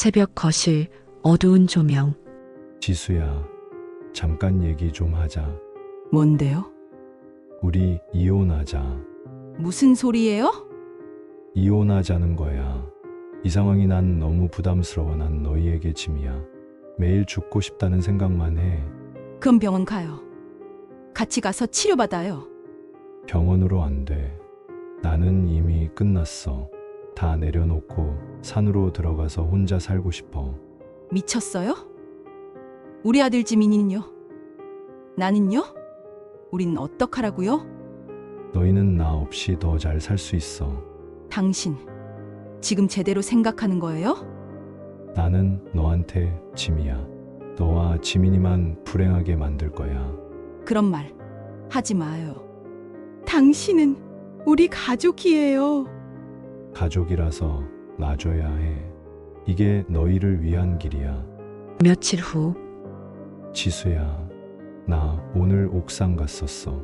새벽 거실, 어두운 조명. 지수야, 잠깐 얘기 좀 하자. 뭔데요? 우리 이혼하자. 무슨 소리예요? 이혼하자는 거야. 이 상황이 난 너무 부담스러워. 난 너희에게 짐이야. 매일 죽고 싶다는 생각만 해. 그럼 병원 가요. 같이 가서 치료받아요. 병원으로 안 돼. 나는 이미 끝났어. 다 내려놓고 산으로 들어가서 혼자 살고 싶어. 미쳤어요? 우리 아들 지민이는요? 나는요? 우린 어떡하라고요? 너희는 나 없이 더 잘 살 수 있어. 당신, 지금 제대로 생각하는 거예요? 나는 너한테 짐이야. 너와 지민이만 불행하게 만들 거야. 그런 말 하지 마요. 당신은 우리 가족이에요. 가족이라서 놔줘야 해. 이게 너희를 위한 길이야. 며칠 후, 지수야, 나 오늘 옥상 갔었어.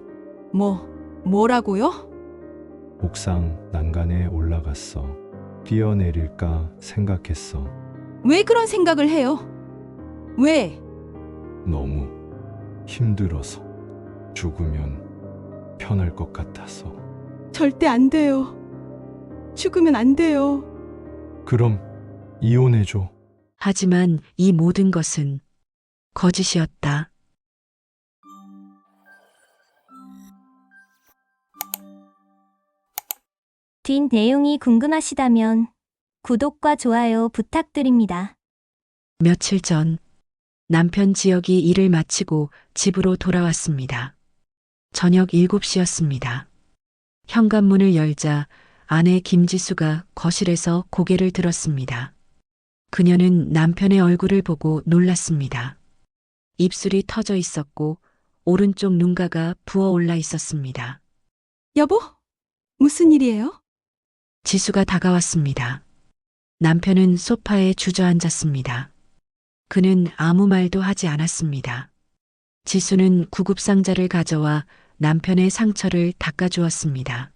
뭐라고요? 옥상 난간에 올라갔어. 뛰어내릴까 생각했어. 왜 그런 생각을 해요? 왜? 너무 힘들어서. 죽으면 편할 것 같아서. 절대 안 돼요. 죽으면 안 돼요. 그럼 이혼해줘. 하지만 이 모든 것은 거짓이었다. 뒷 내용이 궁금하시다면 구독과 좋아요 부탁드립니다. 며칠 전 남편 지혁이 일을 마치고 집으로 돌아왔습니다. 저녁 7시였습니다. 현관문을 열자 아내 김지수가 거실에서 고개를 들었습니다. 그녀는 남편의 얼굴을 보고 놀랐습니다. 입술이 터져 있었고 오른쪽 눈가가 부어올라 있었습니다. 여보, 무슨 일이에요? 지수가 다가왔습니다. 남편은 소파에 주저앉았습니다. 그는 아무 말도 하지 않았습니다. 지수는 구급상자를 가져와 남편의 상처를 닦아주었습니다.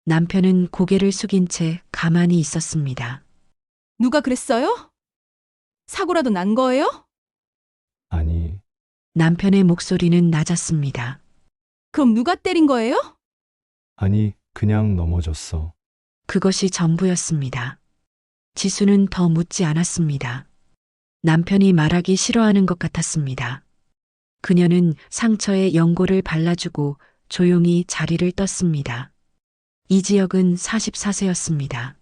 남편은 고개를 숙인 채 가만히 있었습니다. 누가 그랬어요? 사고라도 난 거예요? 아니, 남편의 목소리는 낮았습니다. 그럼 누가 때린 거예요? 아니, 그냥 넘어졌어. 그것이 전부였습니다. 지수는 더 묻지 않았습니다. 남편이 말하기 싫어하는 것 같았습니다. 그녀는 상처에 연고를 발라주고 조용히 자리를 떴습니다. 이지혁은 44세였습니다.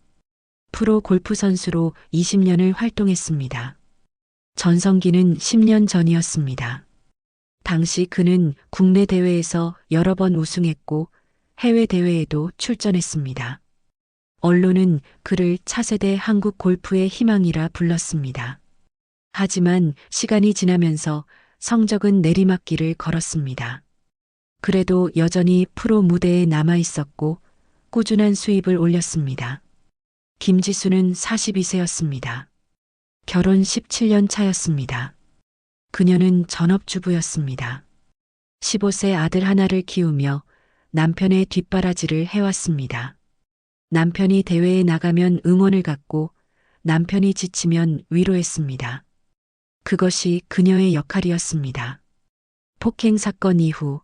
프로 골프 선수로 20년을 활동했습니다. 전성기는 10년 전이었습니다. 당시 그는 국내 대회에서 여러 번 우승했고 해외 대회에도 출전했습니다. 언론은 그를 차세대 한국 골프의 희망이라 불렀습니다. 하지만 시간이 지나면서 성적은 내리막길을 걸었습니다. 그래도 여전히 프로 무대에 남아 있었고 꾸준한 수입을 올렸습니다. 김지수는 42세였습니다. 결혼 17년 차였습니다. 그녀는 전업주부였습니다. 15세 아들 하나를 키우며 남편의 뒷바라지를 해왔습니다. 남편이 대회에 나가면 응원을 갔고 남편이 지치면 위로했습니다. 그것이 그녀의 역할이었습니다. 폭행 사건 이후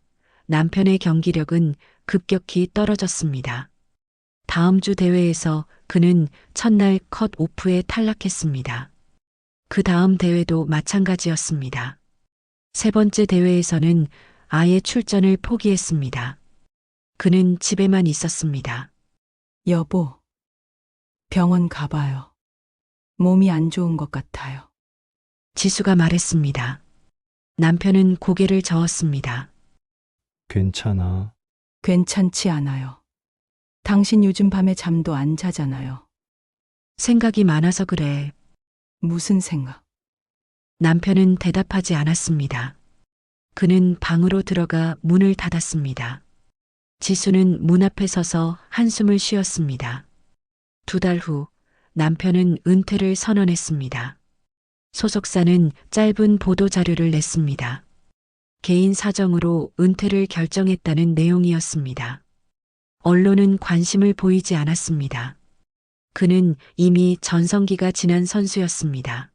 남편의 경기력은 급격히 떨어졌습니다. 다음 주 대회에서 그는 첫날 컷 오프에 탈락했습니다. 그 다음 대회도 마찬가지였습니다. 세 번째 대회에서는 아예 출전을 포기했습니다. 그는 집에만 있었습니다. 여보, 병원 가봐요. 몸이 안 좋은 것 같아요. 지수가 말했습니다. 남편은 고개를 저었습니다. 괜찮아. 괜찮지 않아요. 당신 요즘 밤에 잠도 안 자잖아요. 생각이 많아서 그래. 무슨 생각? 남편은 대답하지 않았습니다. 그는 방으로 들어가 문을 닫았습니다. 지수는 문 앞에 서서 한숨을 쉬었습니다. 2달 후 남편은 은퇴를 선언했습니다. 소속사는 짧은 보도 자료를 냈습니다. 개인 사정으로 은퇴를 결정했다는 내용이었습니다. 언론은 관심을 보이지 않았습니다. 그는 이미 전성기가 지난 선수였습니다.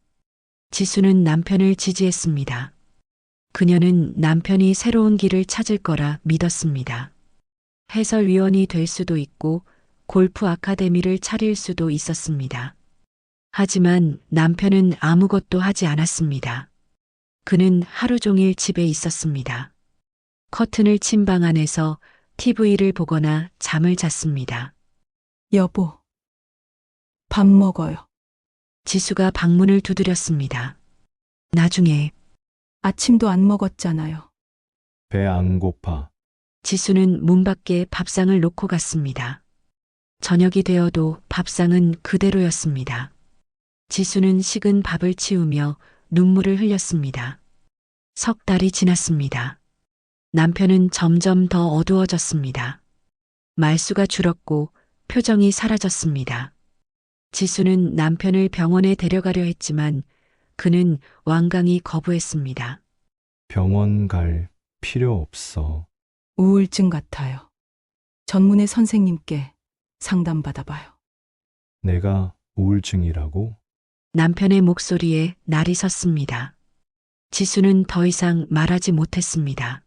지수는 남편을 지지했습니다. 그녀는 남편이 새로운 길을 찾을 거라 믿었습니다. 해설위원이 될 수도 있고 골프 아카데미를 차릴 수도 있었습니다. 하지만 남편은 아무것도 하지 않았습니다. 그는 하루 종일 집에 있었습니다. 커튼을 친 방 안에서 TV를 보거나 잠을 잤습니다. 여보, 밥 먹어요. 지수가 방문을 두드렸습니다. 나중에 아침도 안 먹었잖아요. 배 안 고파. 지수는 문 밖에 밥상을 놓고 갔습니다. 저녁이 되어도 밥상은 그대로였습니다. 지수는 식은 밥을 치우며 눈물을 흘렸습니다. 석 달이 지났습니다. 남편은 점점 더 어두워졌습니다. 말수가 줄었고 표정이 사라졌습니다. 지수는 남편을 병원에 데려가려 했지만 그는 완강히 거부했습니다. 병원 갈 필요 없어. 우울증 같아요. 전문의 선생님께 상담받아봐요. 내가 우울증이라고? 남편의 목소리에 날이 섰습니다. 지수는 더 이상 말하지 못했습니다.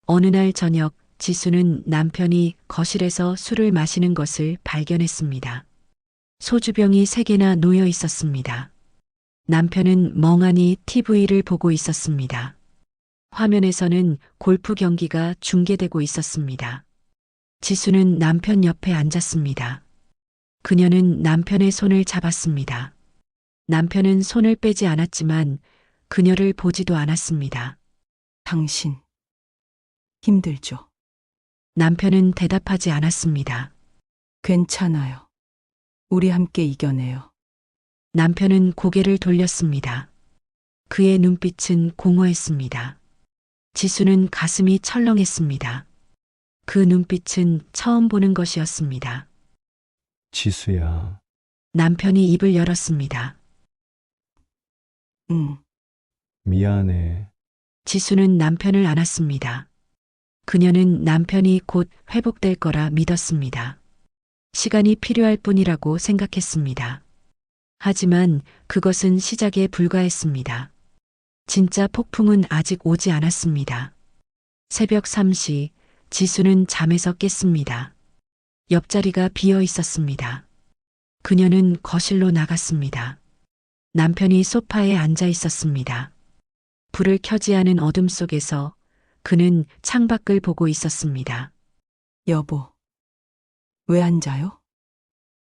어느 날 저녁 지수는 남편이 거실에서 술을 마시는 것을 발견했습니다. 소주병이 3개나 놓여 있었습니다. 남편은 멍하니 TV를 보고 있었습니다. 화면에서는 골프 경기가 중계되고 있었습니다. 지수는 남편 옆에 앉았습니다. 그녀는 남편의 손을 잡았습니다. 남편은 손을 빼지 않았지만 그녀를 보지도 않았습니다. 당신, 힘들죠? 남편은 대답하지 않았습니다. 괜찮아요. 우리 함께 이겨내요. 남편은 고개를 돌렸습니다. 그의 눈빛은 공허했습니다. 지수는 가슴이 철렁했습니다. 그 눈빛은 처음 보는 것이었습니다. 지수야. 남편이 입을 열었습니다. 미안해. 지수는 남편을 안았습니다. 그녀는 남편이 곧 회복될 거라 믿었습니다. 시간이 필요할 뿐이라고 생각했습니다. 하지만 그것은 시작에 불과했습니다. 진짜 폭풍은 아직 오지 않았습니다. 새벽 3시 지수는 잠에서 깼습니다. 옆자리가 비어 있었습니다. 그녀는 거실로 나갔습니다. 남편이 소파에 앉아 있었습니다. 불을 켜지 않은 어둠 속에서 그는 창밖을 보고 있었습니다. 여보, 왜 앉아요?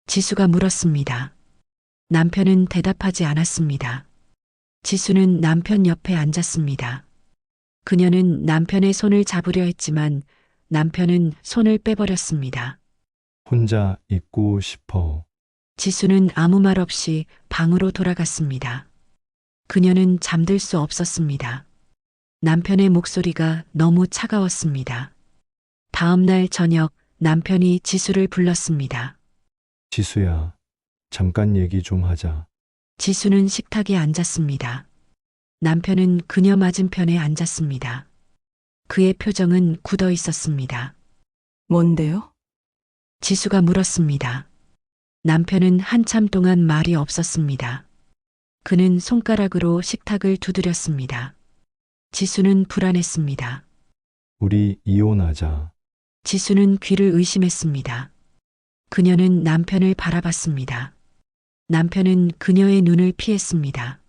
지수가 물었습니다. 남편은 대답하지 않았습니다. 지수는 남편 옆에 앉았습니다. 그녀는 남편의 손을 잡으려 했지만 남편은 손을 빼버렸습니다. 혼자 있고 싶어. 지수는 아무 말 없이 방으로 돌아갔습니다. 그녀는 잠들 수 없었습니다. 남편의 목소리가 너무 차가웠습니다. 다음 날 저녁 남편이 지수를 불렀습니다. 지수야. 잠깐 얘기 좀 하자. 지수는 식탁에 앉았습니다. 남편은 그녀 맞은편에 앉았습니다. 그의 표정은 굳어 있었습니다. 뭔데요? 지수가 물었습니다. 남편은 한참 동안 말이 없었습니다. 그는 손가락으로 식탁을 두드렸습니다. 지수는 불안했습니다. 우리 이혼하자. 지수는 귀를 의심했습니다. 그녀는 남편을 바라봤습니다. 남편은 그녀의 눈을 피했습니다.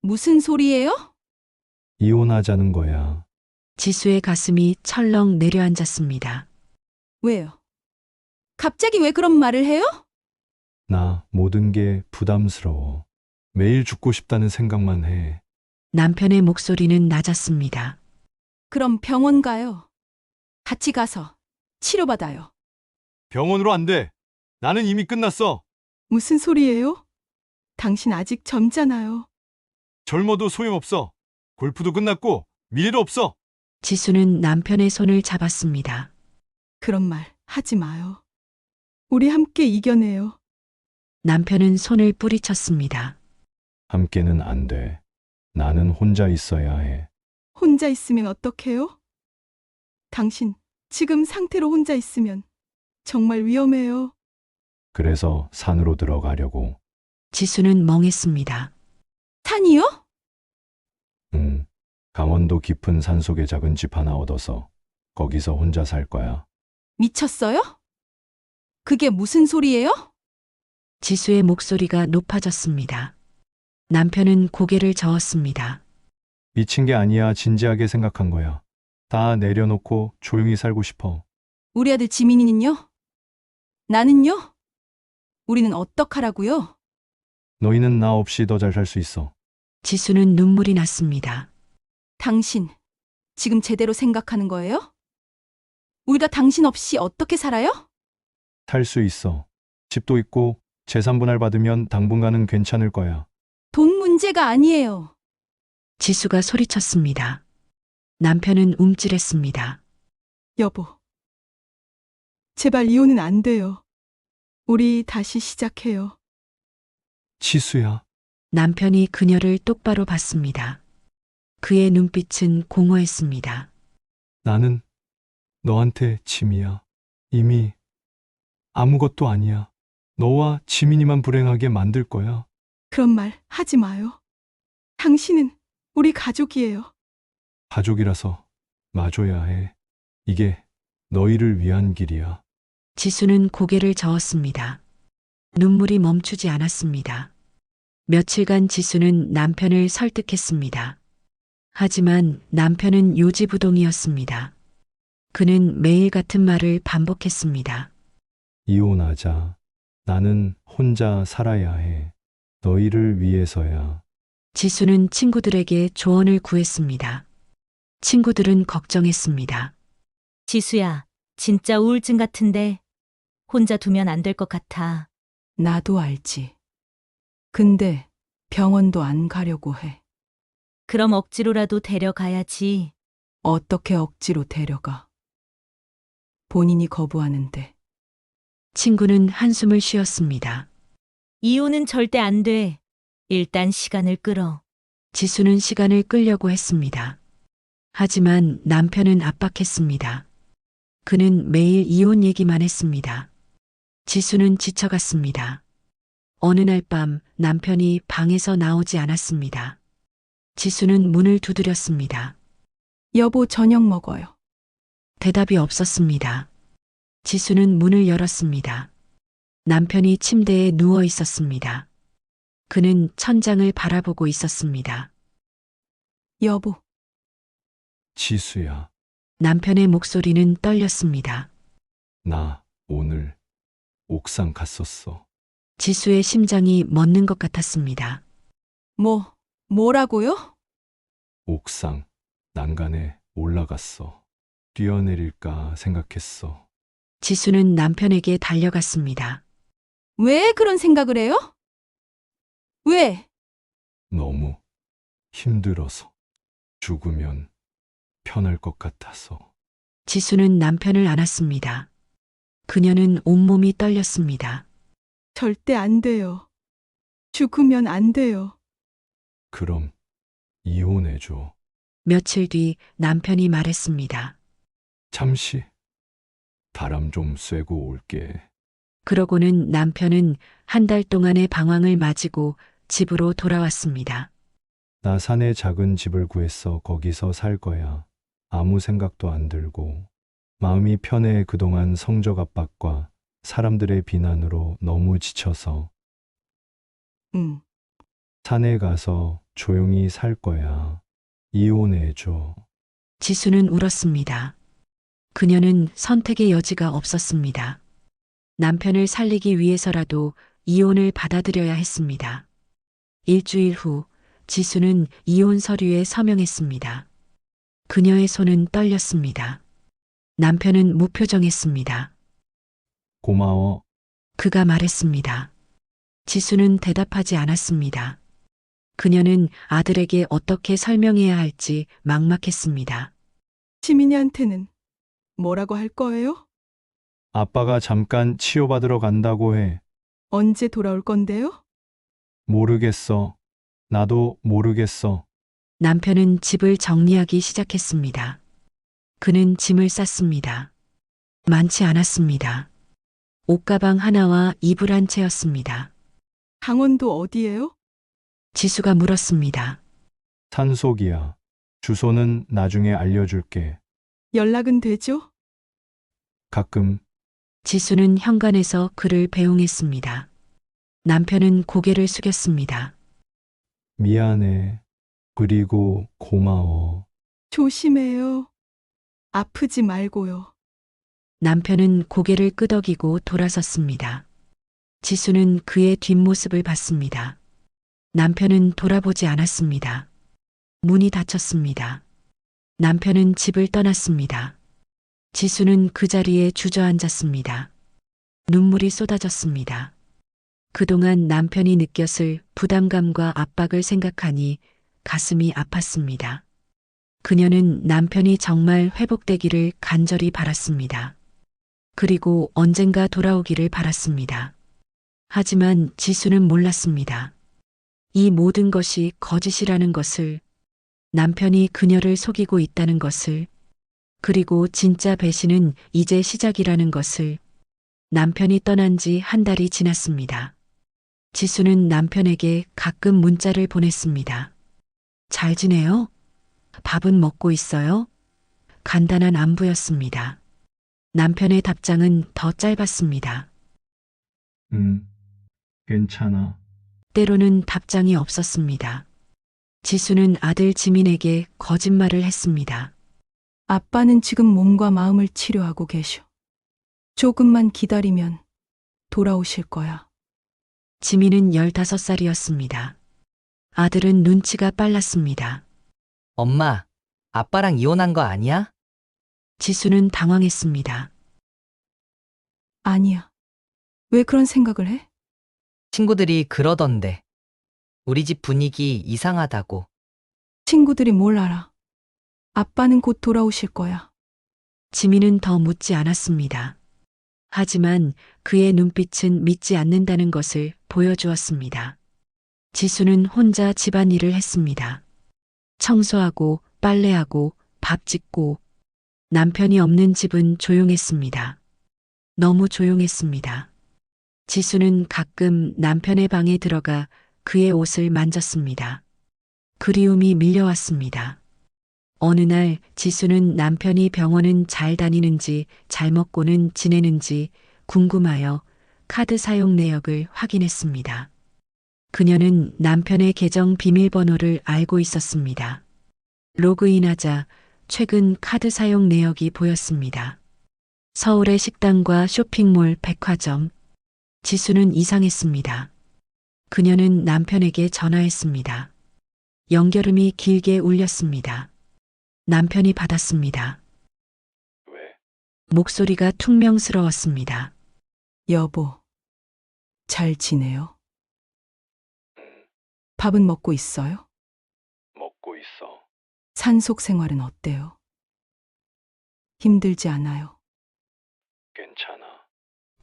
무슨 소리예요? 이혼하자는 거야. 지수의 가슴이 철렁 내려앉았습니다. 왜요? 갑자기 왜 그런 말을 해요? 나 모든 게 부담스러워. 매일 죽고 싶다는 생각만 해. 남편의 목소리는 낮았습니다. 그럼 병원 가요. 같이 가서 치료받아요. 병원으로 안 돼. 나는 이미 끝났어. 무슨 소리예요? 당신 아직 젊잖아요. 젊어도 소용없어. 골프도 끝났고 미래도 없어. 지수는 남편의 손을 잡았습니다. 그런 말 하지 마요. 우리 함께 이겨내요. 남편은 손을 뿌리쳤습니다. 함께는 안 돼. 나는 혼자 있어야 해. 혼자 있으면 어떡해요? 당신 지금 상태로 혼자 있으면 정말 위험해요. 그래서 산으로 들어가려고. 지수는 멍했습니다. 산이요? 강원도 깊은 산속에 작은 집 하나 얻어서 거기서 혼자 살 거야. 미쳤어요? 그게 무슨 소리예요? 지수의 목소리가 높아졌습니다. 남편은 고개를 저었습니다. 미친 게 아니야. 진지하게 생각한 거야. 다 내려놓고 조용히 살고 싶어. 우리 아들 지민이는요? 나는요? 우리는 어떡하라고요? 너희는 나 없이 더 잘 살 수 있어. 지수는 눈물이 났습니다. 당신, 지금 제대로 생각하는 거예요? 우리가 당신 없이 어떻게 살아요? 살 수 있어. 집도 있고 재산 분할 받으면 당분간은 괜찮을 거야. 돈 문제가 아니에요. 지수가 소리쳤습니다. 남편은 움찔했습니다. 여보, 제발 이혼은 안 돼요. 우리 다시 시작해요. 지수야. 남편이 그녀를 똑바로 봤습니다. 그의 눈빛은 공허했습니다. 나는 너한테 짐이야. 이미 아무것도 아니야. 너와 지민이만 불행하게 만들 거야. 그런 말 하지 마요. 당신은 우리 가족이에요. 가족이라서 마줘야 해. 이게 너희를 위한 길이야. 지수는 고개를 저었습니다. 눈물이 멈추지 않았습니다. 며칠간 지수는 남편을 설득했습니다. 하지만 남편은 요지부동이었습니다. 그는 매일 같은 말을 반복했습니다. 이혼하자. 나는 혼자 살아야 해. 너희를 위해서야. 지수는 친구들에게 조언을 구했습니다. 친구들은 걱정했습니다. 지수야, 진짜 우울증 같은데 혼자 두면 안 될 것 같아. 나도 알지. 근데 병원도 안 가려고 해. 그럼 억지로라도 데려가야지. 어떻게 억지로 데려가? 본인이 거부하는데. 친구는 한숨을 쉬었습니다. 이혼은 절대 안 돼. 일단 시간을 끌어. 지수는 시간을 끌려고 했습니다. 하지만 남편은 압박했습니다. 그는 매일 이혼 얘기만 했습니다. 지수는 지쳐갔습니다. 어느 날 밤 남편이 방에서 나오지 않았습니다. 지수는 문을 두드렸습니다. 여보, 저녁 먹어요. 대답이 없었습니다. 지수는 문을 열었습니다. 남편이 침대에 누워 있었습니다. 그는 천장을 바라보고 있었습니다. 여보, 지수야. 남편의 목소리는 떨렸습니다. 나 오늘 옥상 갔었어. 지수의 심장이 멎는 것 같았습니다. 뭐라고요? 옥상 난간에 올라갔어. 뛰어내릴까 생각했어. 지수는 남편에게 달려갔습니다. 왜 그런 생각을 해요? 왜? 너무 힘들어서. 죽으면 편할 것 같아서. 지수는 남편을 안았습니다. 그녀는 온몸이 떨렸습니다. 절대 안 돼요. 죽으면 안 돼요. 그럼 이혼해줘. 며칠 뒤 남편이 말했습니다. 잠시 바람 좀 쐬고 올게. 그러고는 남편은 한 달 동안의 방황을 마치고 집으로 돌아왔습니다. 나 산에 작은 집을 구했어. 거기서 살 거야. 아무 생각도 안 들고. 마음이 편해. 그동안 성적 압박과 사람들의 비난으로 너무 지쳐서. 산에 가서 조용히 살 거야. 이혼해줘. 지수는 울었습니다. 그녀는 선택의 여지가 없었습니다. 남편을 살리기 위해서라도 이혼을 받아들여야 했습니다. 일주일 후 지수는 이혼 서류에 서명했습니다. 그녀의 손은 떨렸습니다. 남편은 무표정했습니다. 고마워. 그가 말했습니다. 지수는 대답하지 않았습니다. 그녀는 아들에게 어떻게 설명해야 할지 막막했습니다. 지민이한테는 뭐라고 할 거예요? 아빠가 잠깐 치료받으러 간다고 해. 언제 돌아올 건데요? 모르겠어. 나도 모르겠어. 남편은 집을 정리하기 시작했습니다. 그는 짐을 쌌습니다. 많지 않았습니다. 옷가방 하나와 이불 한 채였습니다. 강원도 어디예요? 지수가 물었습니다. 산속이야. 주소는 나중에 알려줄게. 연락은 되죠? 가끔 지수는 현관에서 그를 배웅했습니다. 남편은 고개를 숙였습니다. 미안해. 그리고 고마워. 조심해요. 아프지 말고요. 남편은 고개를 끄덕이고 돌아섰습니다. 지수는 그의 뒷모습을 봤습니다. 남편은 돌아보지 않았습니다. 문이 닫혔습니다. 남편은 집을 떠났습니다. 지수는 그 자리에 주저앉았습니다. 눈물이 쏟아졌습니다. 그동안 남편이 느꼈을 부담감과 압박을 생각하니 가슴이 아팠습니다. 그녀는 남편이 정말 회복되기를 간절히 바랐습니다. 그리고 언젠가 돌아오기를 바랐습니다. 하지만 지수는 몰랐습니다. 이 모든 것이 거짓이라는 것을, 남편이 그녀를 속이고 있다는 것을, 그리고 진짜 배신은 이제 시작이라는 것을. 남편이 떠난 지 한 달이 지났습니다. 지수는 남편에게 가끔 문자를 보냈습니다. 잘 지내요? 밥은 먹고 있어요? 간단한 안부였습니다. 남편의 답장은 더 짧았습니다. 괜찮아. 때로는 답장이 없었습니다. 지수는 아들 지민에게 거짓말을 했습니다. 아빠는 지금 몸과 마음을 치료하고 계셔. 조금만 기다리면 돌아오실 거야. 지민은 15살이었습니다. 아들은 눈치가 빨랐습니다. 엄마, 아빠랑 이혼한 거 아니야? 지수는 당황했습니다. 아니야. 왜 그런 생각을 해? 친구들이 그러던데. 우리 집 분위기 이상하다고. 친구들이 뭘 알아? 아빠는 곧 돌아오실 거야. 지민은 더 묻지 않았습니다. 하지만 그의 눈빛은 믿지 않는다는 것을 보여주었습니다. 지수는 혼자 집안일을 했습니다. 청소하고 빨래하고 밥 짓고. 남편이 없는 집은 조용했습니다. 너무 조용했습니다. 지수는 가끔 남편의 방에 들어가 그의 옷을 만졌습니다. 그리움이 밀려왔습니다. 어느 날 지수는 남편이 병원은 잘 다니는지 잘 먹고는 지내는지 궁금하여 카드 사용 내역을 확인했습니다. 그녀는 남편의 계정 비밀번호를 알고 있었습니다. 로그인하자 최근 카드 사용 내역이 보였습니다. 서울의 식당과 쇼핑몰, 백화점. 지수는 이상했습니다. 그녀는 남편에게 전화했습니다. 연결음이 길게 울렸습니다. 남편이 받았습니다. 왜? 목소리가 퉁명스러웠습니다. 여보, 잘 지내요? 밥은 먹고 있어요? 먹고 있어. 산속 생활은 어때요? 힘들지 않아요? 괜찮아.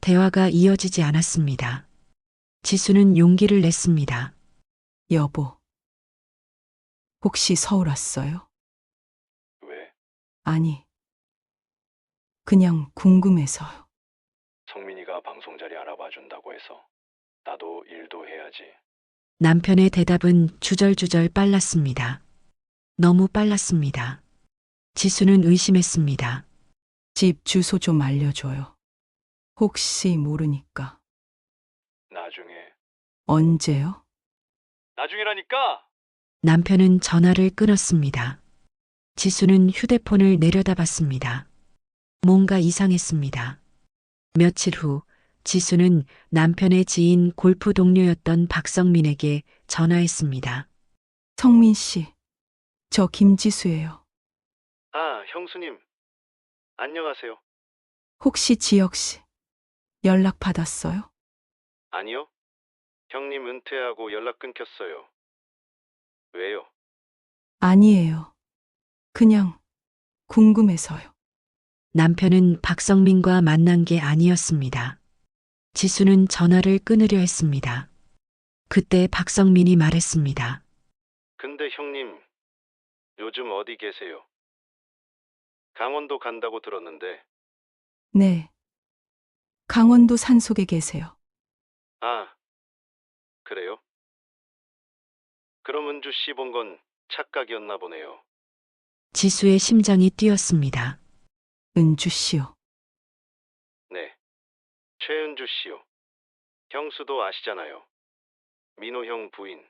대화가 이어지지 않았습니다. 지수는 용기를 냈습니다. 여보, 혹시 서울 왔어요? 왜? 아니, 그냥 궁금해서요. 성민이가 방송 자리 알아봐 준다고 해서 나도 일도 해야지. 남편의 대답은 주절주절 빨랐습니다. 너무 빨랐습니다. 지수는 의심했습니다. 집 주소 좀 알려줘요. 혹시 모르니까. 나중에. 언제요? 나중이라니까. 남편은 전화를 끊었습니다. 지수는 휴대폰을 내려다봤습니다. 뭔가 이상했습니다. 며칠 후 지수는 남편의 지인 골프 동료였던 박성민에게 전화했습니다. 성민 씨, 저 김지수예요. 아, 형수님. 안녕하세요. 혹시 지혁 씨 연락 받았어요? 아니요. 형님 은퇴하고 연락 끊겼어요. 왜요? 아니에요. 그냥 궁금해서요. 남편은 박성민과 만난 게 아니었습니다. 지수는 전화를 끊으려 했습니다. 그때 박성민이 말했습니다. 근데 형님, 요즘 어디 계세요? 강원도 간다고 들었는데. 네. 강원도 산속에 계세요. 아, 그래요? 그럼 은주 씨 본 건 착각이었나 보네요. 지수의 심장이 뛰었습니다. 은주 씨요. 네. 최은주 씨요. 형수도 아시잖아요. 민호 형 부인.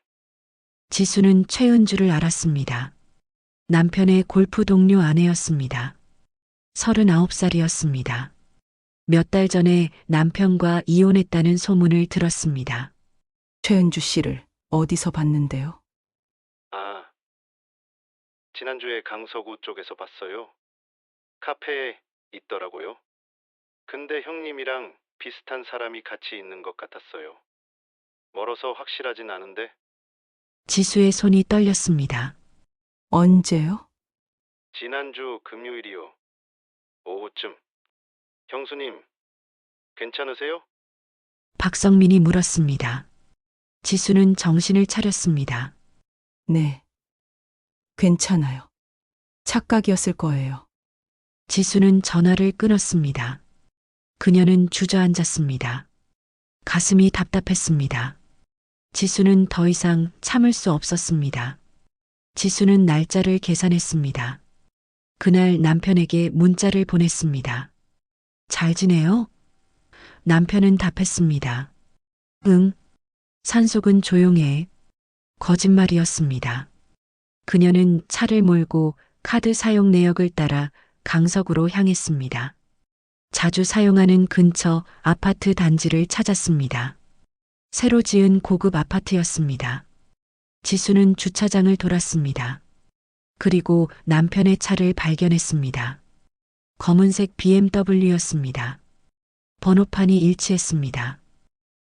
지수는 최은주를 알았습니다. 남편의 골프 동료 아내였습니다. 39살이었습니다. 몇 달 전에 남편과 이혼했다는 소문을 들었습니다. 최은주 씨를 어디서 봤는데요? 아, 지난주에 강서구 쪽에서 봤어요. 카페에 있더라고요. 근데 형님이랑 비슷한 사람이 같이 있는 것 같았어요. 멀어서 확실하진 않은데 지수의 손이 떨렸습니다. 언제요? 지난주 금요일이요. 오후쯤. 형수님, 괜찮으세요? 박성민이 물었습니다. 지수는 정신을 차렸습니다. 네. 괜찮아요. 착각이었을 거예요. 지수는 전화를 끊었습니다. 그녀는 주저앉았습니다. 가슴이 답답했습니다. 지수는 더 이상 참을 수 없었습니다. 지수는 날짜를 계산했습니다. 그날 남편에게 문자를 보냈습니다. 잘 지내요? 남편은 답했습니다. 응. 산속은 조용해. 거짓말이었습니다. 그녀는 차를 몰고 카드 사용 내역을 따라 강석으로 향했습니다. 자주 사용하는 근처 아파트 단지를 찾았습니다. 새로 지은 고급 아파트였습니다. 지수는 주차장을 돌았습니다. 그리고 남편의 차를 발견했습니다. 검은색 BMW였습니다. 번호판이 일치했습니다.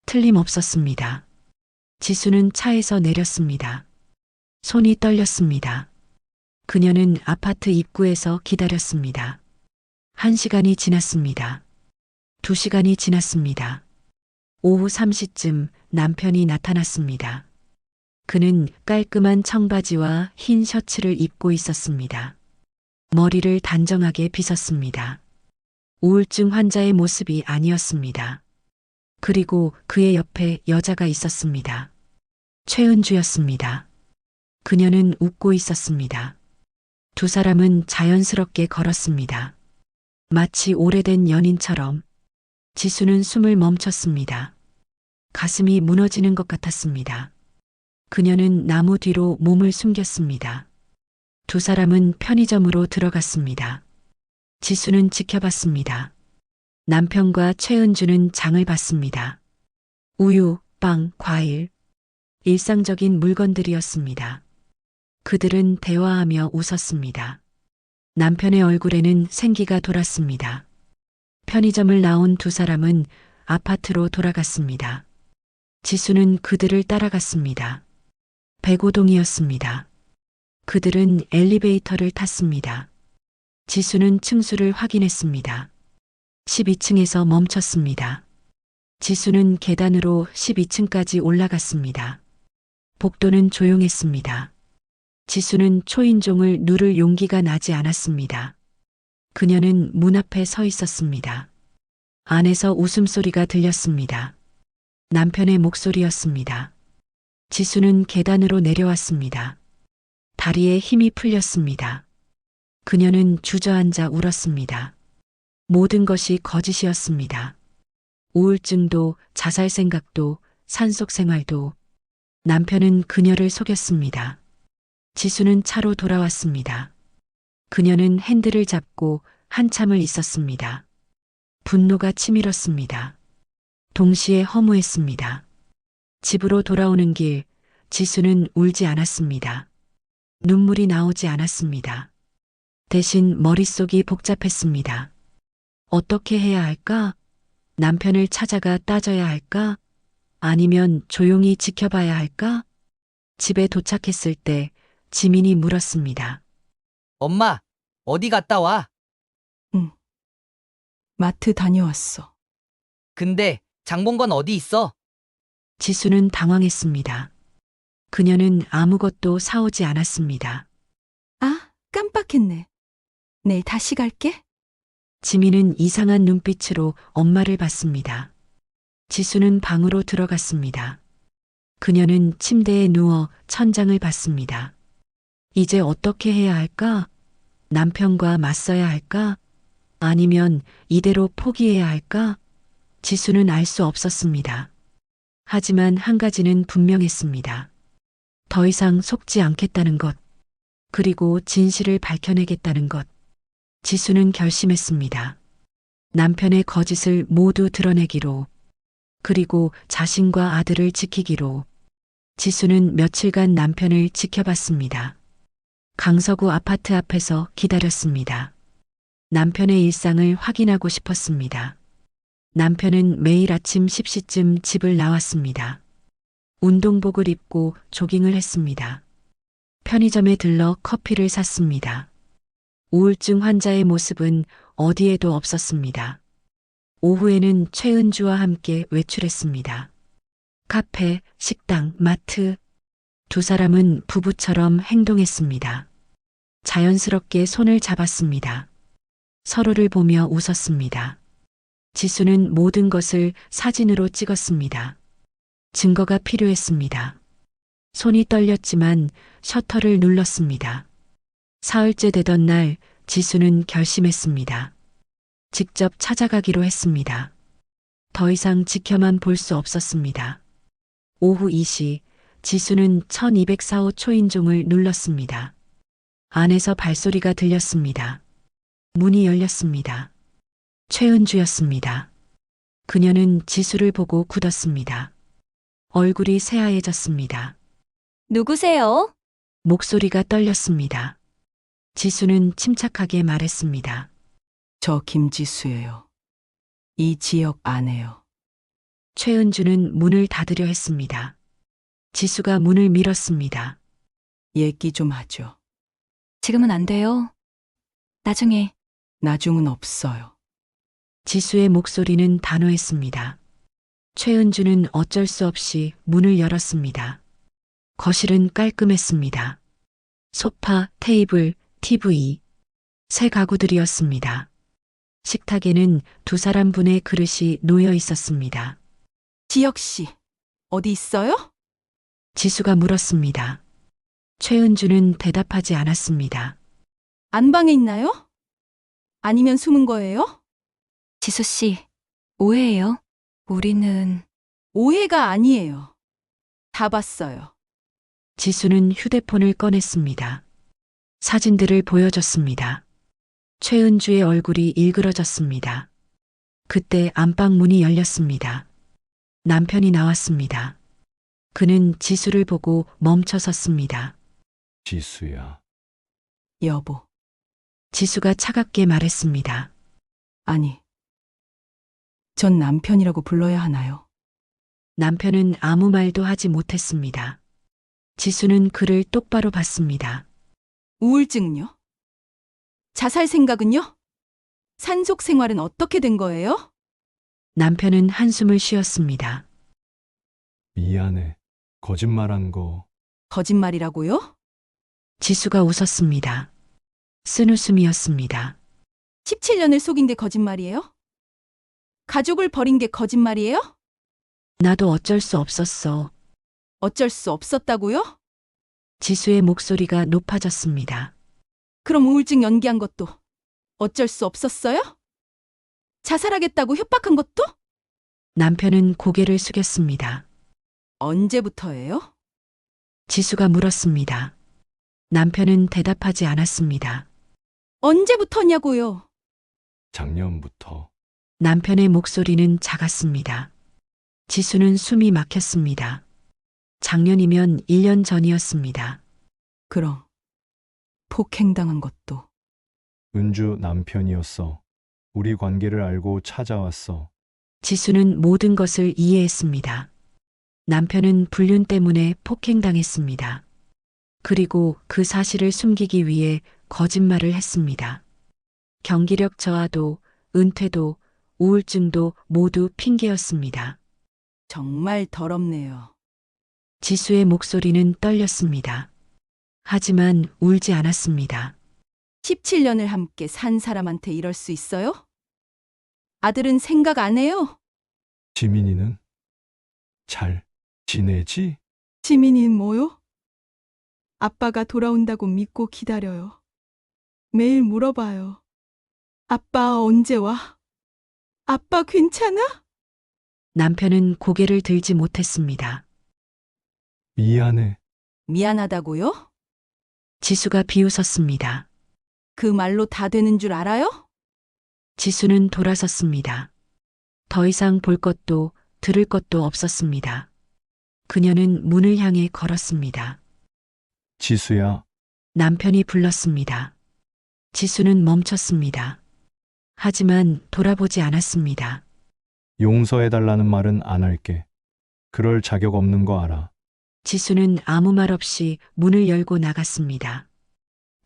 틀림없었습니다. 지수는 차에서 내렸습니다. 손이 떨렸습니다. 그녀는 아파트 입구에서 기다렸습니다. 1시간이 지났습니다. 2시간이 지났습니다. 오후 3시쯤 남편이 나타났습니다. 그는 깔끔한 청바지와 흰 셔츠를 입고 있었습니다. 머리를 단정하게 빗었습니다. 우울증 환자의 모습이 아니었습니다. 그리고 그의 옆에 여자가 있었습니다. 최은주였습니다. 그녀는 웃고 있었습니다. 두 사람은 자연스럽게 걸었습니다. 마치 오래된 연인처럼. 지수는 숨을 멈췄습니다. 가슴이 무너지는 것 같았습니다. 그녀는 나무 뒤로 몸을 숨겼습니다. 두 사람은 편의점으로 들어갔습니다. 지수는 지켜봤습니다. 남편과 최은주는 장을 봤습니다. 우유, 빵, 과일. 일상적인 물건들이었습니다. 그들은 대화하며 웃었습니다. 남편의 얼굴에는 생기가 돌았습니다. 편의점을 나온 두 사람은 아파트로 돌아갔습니다. 지수는 그들을 따라갔습니다. 105동이었습니다. 그들은 엘리베이터를 탔습니다. 지수는 층수를 확인했습니다. 12층에서 멈췄습니다. 지수는 계단으로 12층까지 올라갔습니다. 복도는 조용했습니다. 지수는 초인종을 누를 용기가 나지 않았습니다. 그녀는 문 앞에 서 있었습니다. 안에서 웃음소리가 들렸습니다. 남편의 목소리였습니다. 지수는 계단으로 내려왔습니다. 다리에 힘이 풀렸습니다. 그녀는 주저앉아 울었습니다. 모든 것이 거짓이었습니다. 우울증도 자살 생각도 산속 생활도. 남편은 그녀를 속였습니다. 지수는 차로 돌아왔습니다. 그녀는 핸들을 잡고 한참을 있었습니다. 분노가 치밀었습니다. 동시에 허무했습니다. 집으로 돌아오는 길, 지수는 울지 않았습니다. 눈물이 나오지 않았습니다. 대신 머릿속이 복잡했습니다. 어떻게 해야 할까? 남편을 찾아가 따져야 할까? 아니면 조용히 지켜봐야 할까? 집에 도착했을 때 지민이 물었습니다. 엄마, 어디 갔다 와? 마트 다녀왔어. 근데 장 본 건 어디 있어? 지수는 당황했습니다. 그녀는 아무것도 사오지 않았습니다. 아, 깜빡했네. 내일 다시 갈게. 지민은 이상한 눈빛으로 엄마를 봤습니다. 지수는 방으로 들어갔습니다. 그녀는 침대에 누워 천장을 봤습니다. 이제 어떻게 해야 할까? 남편과 맞서야 할까? 아니면 이대로 포기해야 할까? 지수는 알 수 없었습니다. 하지만 한 가지는 분명했습니다. 더 이상 속지 않겠다는 것, 그리고 진실을 밝혀내겠다는 것. 지수는 결심했습니다. 남편의 거짓을 모두 드러내기로, 그리고 자신과 아들을 지키기로. 지수는 며칠간 남편을 지켜봤습니다. 강서구 아파트 앞에서 기다렸습니다. 남편의 일상을 확인하고 싶었습니다. 남편은 매일 아침 10시쯤 집을 나왔습니다. 운동복을 입고 조깅을 했습니다. 편의점에 들러 커피를 샀습니다. 우울증 환자의 모습은 어디에도 없었습니다. 오후에는 최은주와 함께 외출했습니다. 카페, 식당, 마트. 두 사람은 부부처럼 행동했습니다. 자연스럽게 손을 잡았습니다. 서로를 보며 웃었습니다. 지수는 모든 것을 사진으로 찍었습니다. 증거가 필요했습니다. 손이 떨렸지만 셔터를 눌렀습니다. 사흘째 되던 날 지수는 결심했습니다. 직접 찾아가기로 했습니다. 더 이상 지켜만 볼 수 없었습니다. 오후 2시 지수는 1204호 초인종을 눌렀습니다. 안에서 발소리가 들렸습니다. 문이 열렸습니다. 최은주였습니다. 그녀는 지수를 보고 굳었습니다. 얼굴이 새하얘졌습니다. 누구세요? 목소리가 떨렸습니다. 지수는 침착하게 말했습니다. 저 김지수예요. 이 지역 아내요. 최은주는 문을 닫으려 했습니다. 지수가 문을 밀었습니다. 얘기 좀 하죠. 지금은 안 돼요. 나중에. 나중은 없어요. 지수의 목소리는 단호했습니다. 최은주는 어쩔 수 없이 문을 열었습니다. 거실은 깔끔했습니다. 소파, 테이블, TV. 새 가구들이었습니다. 식탁에는 두 사람분의 그릇이 놓여 있었습니다. 지혁 씨, 어디 있어요? 지수가 물었습니다. 최은주는 대답하지 않았습니다. 안방에 있나요? 아니면 숨은 거예요? 지수 씨, 오해예요. 우리는 오해가 아니에요. 다 봤어요. 지수는 휴대폰을 꺼냈습니다. 사진들을 보여줬습니다. 최은주의 얼굴이 일그러졌습니다. 그때 안방 문이 열렸습니다. 남편이 나왔습니다. 그는 지수를 보고 멈춰 섰습니다. 지수야. 여보, 지수가 차갑게 말했습니다. 아니. 전 남편이라고 불러야 하나요? 남편은 아무 말도 하지 못했습니다. 지수는 그를 똑바로 봤습니다. 우울증요? 자살 생각은요? 산속 생활은 어떻게 된 거예요? 남편은 한숨을 쉬었습니다. 미안해. 거짓말한 거. 거짓말이라고요? 지수가 웃었습니다. 쓴웃음이었습니다. 17년을 속인 게 거짓말이에요? 가족을 버린 게 거짓말이에요? 나도 어쩔 수 없었어. 어쩔 수 없었다고요? 지수의 목소리가 높아졌습니다. 그럼 우울증 연기한 것도 어쩔 수 없었어요? 자살하겠다고 협박한 것도? 남편은 고개를 숙였습니다. 언제부터예요? 지수가 물었습니다. 남편은 대답하지 않았습니다. 언제부터냐고요? 작년부터. 남편의 목소리는 작았습니다. 지수는 숨이 막혔습니다. 작년이면 1년 전이었습니다. 그럼 폭행당한 것도 은주 남편이었어. 우리 관계를 알고 찾아왔어. 지수는 모든 것을 이해했습니다. 남편은 불륜 때문에 폭행당했습니다. 그리고 그 사실을 숨기기 위해 거짓말을 했습니다. 경기력 저하도, 은퇴도, 우울증도 모두 핑계였습니다. 정말 더럽네요. 지수의 목소리는 떨렸습니다. 하지만 울지 않았습니다. 17년을 함께 산 사람한테 이럴 수 있어요? 아들은 생각 안 해요? 지민이는 잘 지내지? 지민이는 뭐요? 아빠가 돌아온다고 믿고 기다려요. 매일 물어봐요. 아빠 언제 와? 아빠 괜찮아? 남편은 고개를 들지 못했습니다. 미안해. 미안하다고요? 지수가 비웃었습니다. 그 말로 다 되는 줄 알아요? 지수는 돌아섰습니다. 더 이상 볼 것도 들을 것도 없었습니다. 그녀는 문을 향해 걸었습니다. 지수야, 남편이 불렀습니다. 지수는 멈췄습니다. 하지만 돌아보지 않았습니다. 용서해달라는 말은 안 할게. 그럴 자격 없는 거 알아. 지수는 아무 말 없이 문을 열고 나갔습니다.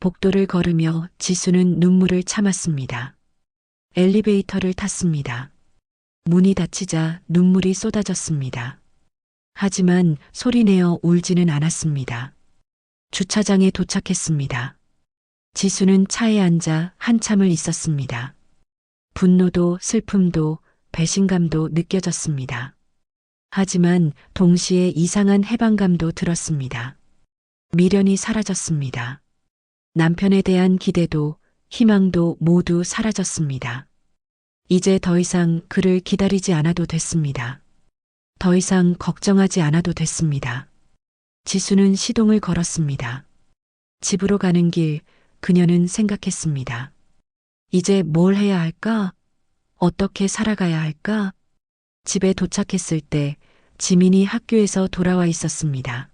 복도를 걸으며 지수는 눈물을 참았습니다. 엘리베이터를 탔습니다. 문이 닫히자 눈물이 쏟아졌습니다. 하지만 소리내어 울지는 않았습니다. 주차장에 도착했습니다. 지수는 차에 앉아 한참을 있었습니다. 분노도 슬픔도 배신감도 느껴졌습니다. 하지만 동시에 이상한 해방감도 들었습니다. 미련이 사라졌습니다. 남편에 대한 기대도 희망도 모두 사라졌습니다. 이제 더 이상 그를 기다리지 않아도 됐습니다. 더 이상 걱정하지 않아도 됐습니다. 지수는 시동을 걸었습니다. 집으로 가는 길 그녀는 생각했습니다. 이제 뭘 해야 할까? 어떻게 살아가야 할까? 집에 도착했을 때 지민이 학교에서 돌아와 있었습니다.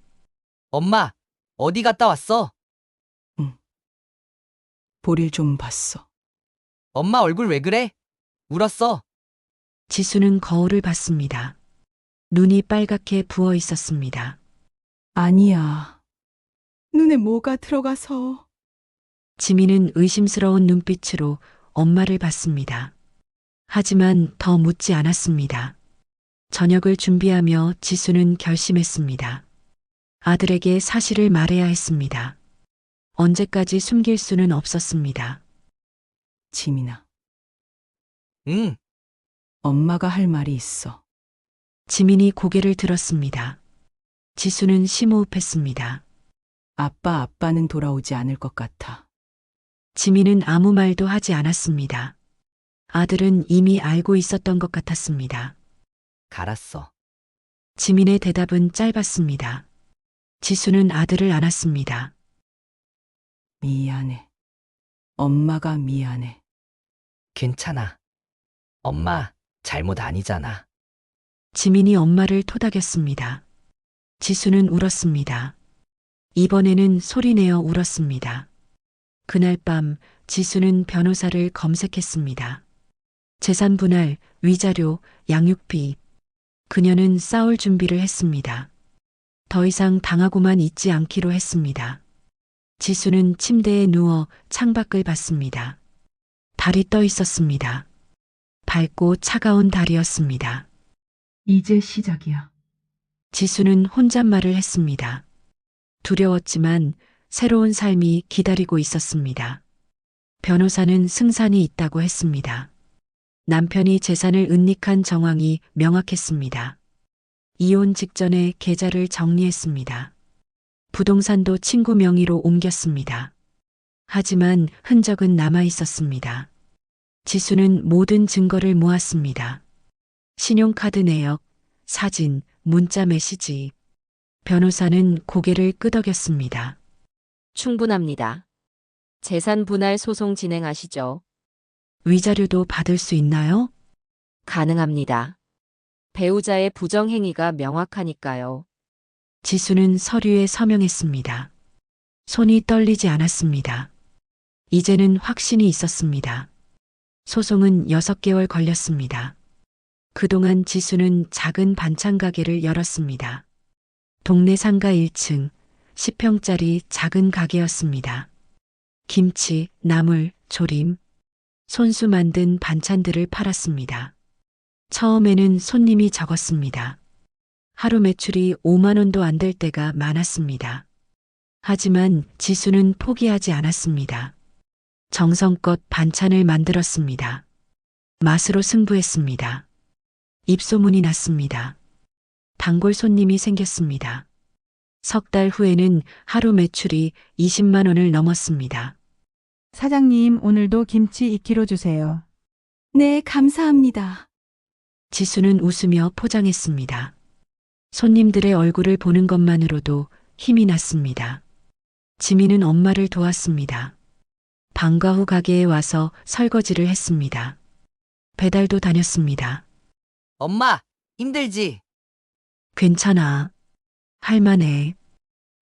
엄마, 어디 갔다 왔어? 볼일 좀 봤어. 엄마 얼굴 왜 그래? 울었어. 지수는 거울을 봤습니다. 눈이 빨갛게 부어 있었습니다. 아니야. 눈에 뭐가 들어가서. 지민은 의심스러운 눈빛으로 엄마를 봤습니다. 하지만 더 묻지 않았습니다. 저녁을 준비하며 지수는 결심했습니다. 아들에게 사실을 말해야 했습니다. 언제까지 숨길 수는 없었습니다. 지민아, 응, 엄마가 할 말이 있어. 지민이 고개를 들었습니다. 지수는 심호흡했습니다. 아빠는 돌아오지 않을 것 같아. 지민은 아무 말도 하지 않았습니다. 아들은 이미 알고 있었던 것 같았습니다. 갈았어. 지민의 대답은 짧았습니다. 지수는 아들을 안았습니다. 미안해. 엄마가 미안해. 괜찮아. 엄마, 잘못 아니잖아. 지민이 엄마를 토닥였습니다. 지수는 울었습니다. 이번에는 소리내어 울었습니다. 그날 밤 지수는 변호사를 검색했습니다. 재산 분할, 위자료, 양육비. 그녀는 싸울 준비를 했습니다. 더 이상 당하고만 있지 않기로 했습니다. 지수는 침대에 누워 창밖을 봤습니다. 달이 떠 있었습니다. 밝고 차가운 달이었습니다. 이제 시작이야. 지수는 혼잣말을 했습니다. 두려웠지만 새로운 삶이 기다리고 있었습니다. 변호사는 승산이 있다고 했습니다. 남편이 재산을 은닉한 정황이 명확했습니다. 이혼 직전에 계좌를 정리했습니다. 부동산도 친구 명의로 옮겼습니다. 하지만 흔적은 남아 있었습니다. 지수는 모든 증거를 모았습니다. 신용카드 내역, 사진, 문자 메시지. 변호사는 고개를 끄덕였습니다. 충분합니다. 재산 분할 소송 진행하시죠. 위자료도 받을 수 있나요? 가능합니다. 배우자의 부정행위가 명확하니까요. 지수는 서류에 서명했습니다. 손이 떨리지 않았습니다. 이제는 확신이 있었습니다. 소송은 6개월 걸렸습니다. 그동안 지수는 작은 반찬 가게를 열었습니다. 동네 상가 1층, 10평짜리 작은 가게였습니다. 김치, 나물, 조림, 손수 만든 반찬들을 팔았습니다. 처음에는 손님이 적었습니다. 하루 매출이 5만 원도 안 될 때가 많았습니다. 하지만 지수는 포기하지 않았습니다. 정성껏 반찬을 만들었습니다. 맛으로 승부했습니다. 입소문이 났습니다. 단골 손님이 생겼습니다. 석 달 후에는 하루 매출이 20만 원을 넘었습니다. 사장님, 오늘도 김치 2kg 주세요. 네, 감사합니다. 지수는 웃으며 포장했습니다. 손님들의 얼굴을 보는 것만으로도 힘이 났습니다. 지민은 엄마를 도왔습니다. 방과 후 가게에 와서 설거지를 했습니다. 배달도 다녔습니다. 엄마, 힘들지? 괜찮아. 할만해.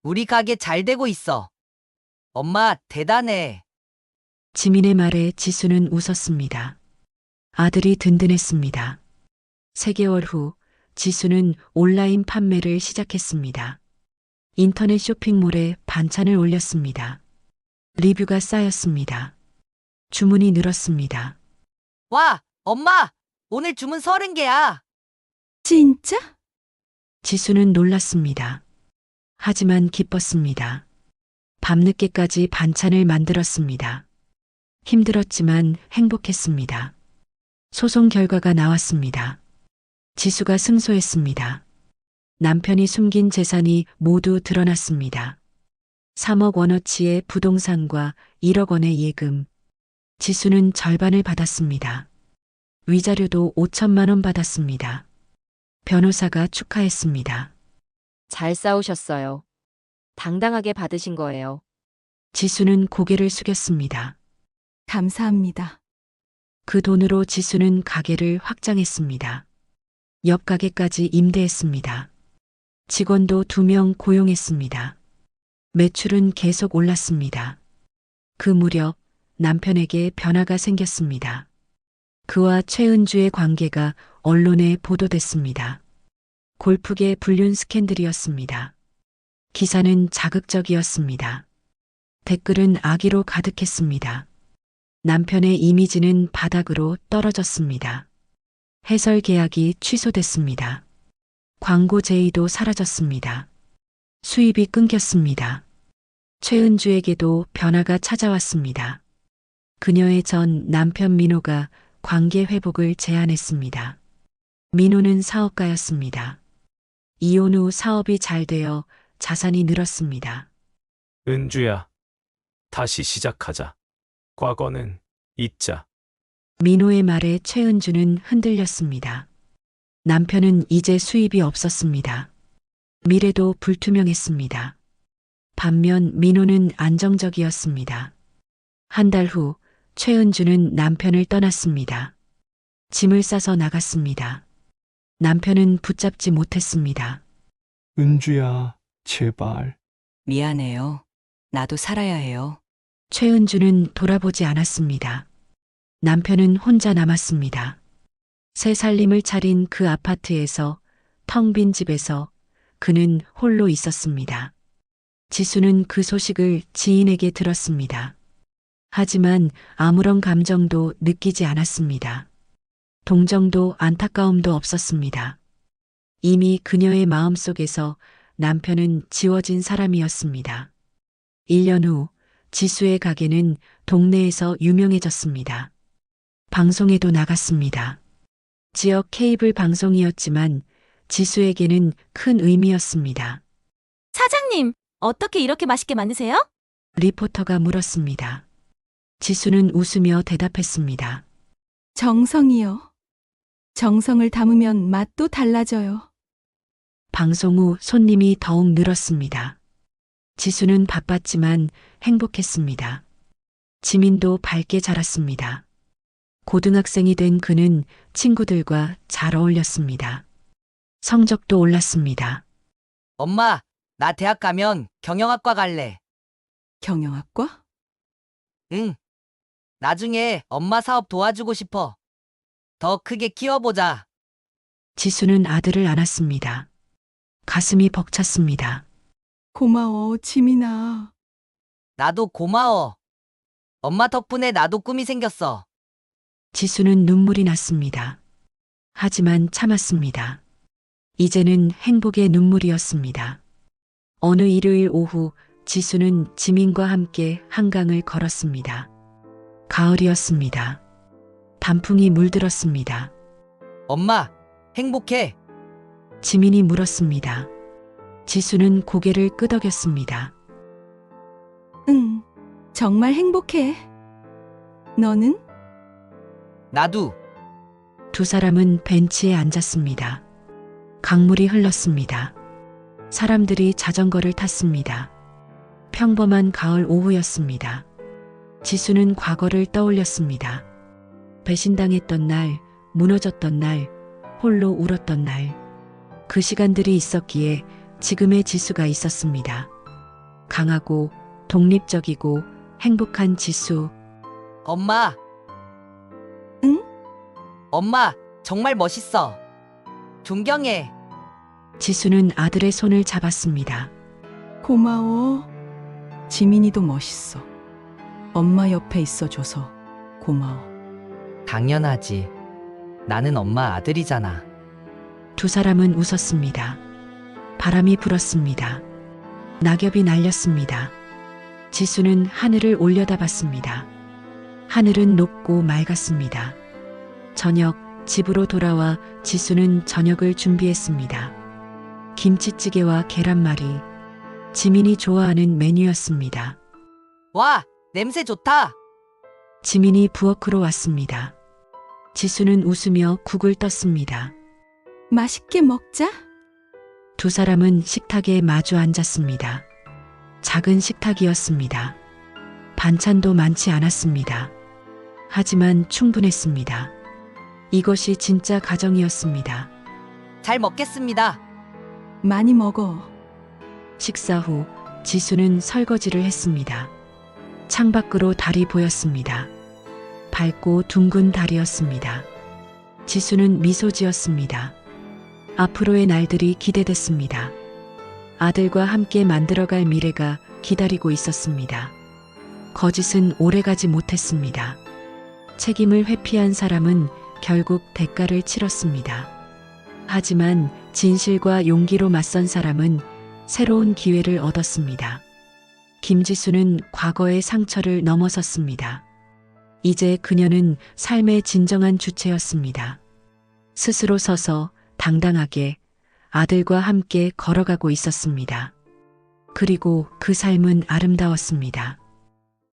우리 가게 잘 되고 있어. 엄마, 대단해. 지민의 말에 지수는 웃었습니다. 아들이 든든했습니다. 3개월 후 지수는 온라인 판매를 시작했습니다. 인터넷 쇼핑몰에 반찬을 올렸습니다. 리뷰가 쌓였습니다. 주문이 늘었습니다. 와, 엄마, 오늘 주문 30개야. 진짜? 지수는 놀랐습니다. 하지만 기뻤습니다. 밤늦게까지 반찬을 만들었습니다. 힘들었지만 행복했습니다. 소송 결과가 나왔습니다. 지수가 승소했습니다. 남편이 숨긴 재산이 모두 드러났습니다. 3억 원어치의 부동산과 1억 원의 예금. 지수는 절반을 받았습니다. 위자료도 5천만 원 받았습니다. 변호사가 축하했습니다. 잘 싸우셨어요. 당당하게 받으신 거예요. 지수는 고개를 숙였습니다. 감사합니다. 그 돈으로 지수는 가게를 확장했습니다. 옆 가게까지 임대했습니다. 직원도 2명 고용했습니다. 매출은 계속 올랐습니다. 그 무렵 남편에게 변화가 생겼습니다. 그와 최은주의 관계가 언론에 보도됐습니다. 골프계 불륜 스캔들이었습니다. 기사는 자극적이었습니다. 댓글은 악의로 가득했습니다. 남편의 이미지는 바닥으로 떨어졌습니다. 해설 계약이 취소됐습니다. 광고 제의도 사라졌습니다. 수입이 끊겼습니다. 최은주에게도 변화가 찾아왔습니다. 그녀의 전 남편 민호가 관계 회복을 제안했습니다. 민호는 사업가였습니다. 이혼 후 사업이 잘 되어 자산이 늘었습니다. 은주야, 다시 시작하자. 과거는 잊자. 민호의 말에 최은주는 흔들렸습니다. 남편은 이제 수입이 없었습니다. 미래도 불투명했습니다. 반면 민호는 안정적이었습니다. 한 달 후 최은주는 남편을 떠났습니다. 짐을 싸서 나갔습니다. 남편은 붙잡지 못했습니다. 은주야, 제발. 미안해요. 나도 살아야 해요. 최은주는 돌아보지 않았습니다. 남편은 혼자 남았습니다. 새 살림을 차린 그 아파트에서, 텅 빈 집에서 그는 홀로 있었습니다. 지수는 그 소식을 지인에게 들었습니다. 하지만 아무런 감정도 느끼지 않았습니다. 동정도 안타까움도 없었습니다. 이미 그녀의 마음속에서 남편은 지워진 사람이었습니다. 1년 후 지수의 가게는 동네에서 유명해졌습니다. 방송에도 나갔습니다. 지역 케이블 방송이었지만 지수에게는 큰 의미였습니다. 사장님, 어떻게 이렇게 맛있게 만드세요? 리포터가 물었습니다. 지수는 웃으며 대답했습니다. 정성이요. 정성을 담으면 맛도 달라져요. 방송 후 손님이 더욱 늘었습니다. 지수는 바빴지만 행복했습니다. 지민도 밝게 자랐습니다. 고등학생이 된 그는 친구들과 잘 어울렸습니다. 성적도 올랐습니다. 엄마, 나 대학 가면 경영학과 갈래. 경영학과? 응. 나중에 엄마 사업 도와주고 싶어. 더 크게 키워보자. 지수는 아들을 안았습니다. 가슴이 벅찼습니다. 고마워, 지민아. 나도 고마워. 엄마 덕분에 나도 꿈이 생겼어. 지수는 눈물이 났습니다. 하지만 참았습니다. 이제는 행복의 눈물이었습니다. 어느 일요일 오후 지수는 지민과 함께 한강을 걸었습니다. 가을이었습니다. 단풍이 물들었습니다. 엄마, 행복해. 지민이 물었습니다. 지수는 고개를 끄덕였습니다. 응, 정말 행복해. 너는? 나도. 두 사람은 벤치에 앉았습니다. 강물이 흘렀습니다. 사람들이 자전거를 탔습니다. 평범한 가을 오후였습니다. 지수는 과거를 떠올렸습니다. 배신당했던 날, 무너졌던 날, 홀로 울었던 날. 그 시간들이 있었기에 지금의 지수가 있었습니다. 강하고 독립적이고 행복한 지수. 엄마. 응? 엄마, 정말 멋있어. 존경해. 지수는 아들의 손을 잡았습니다. 고마워. 지민이도 멋있어. 엄마 옆에 있어줘서 고마워. 당연하지. 나는 엄마 아들이잖아. 두 사람은 웃었습니다. 바람이 불었습니다. 낙엽이 날렸습니다. 지수는 하늘을 올려다봤습니다. 하늘은 높고 맑았습니다. 저녁, 집으로 돌아와 지수는 저녁을 준비했습니다. 김치찌개와 계란말이, 지민이 좋아하는 메뉴였습니다. 와, 냄새 좋다. 지민이 부엌으로 왔습니다. 지수는 웃으며 국을 떴습니다. 맛있게 먹자. 두 사람은 식탁에 마주 앉았습니다. 작은 식탁이었습니다. 반찬도 많지 않았습니다. 하지만 충분했습니다. 이것이 진짜 가정이었습니다. 잘 먹겠습니다. 많이 먹어. 식사 후 지수는 설거지를 했습니다. 창밖으로 달이 보였습니다. 밝고 둥근 달이었습니다. 지수는 미소 지었습니다. 앞으로의 날들이 기대됐습니다. 아들과 함께 만들어갈 미래가 기다리고 있었습니다. 거짓은 오래가지 못했습니다. 책임을 회피한 사람은 결국 대가를 치렀습니다. 하지만 진실과 용기로 맞선 사람은 새로운 기회를 얻었습니다. 김지수는 과거의 상처를 넘어섰습니다. 이제 그녀는 삶의 진정한 주체였습니다. 스스로 서서 당당하게 아들과 함께 걸어가고 있었습니다. 그리고 그 삶은 아름다웠습니다.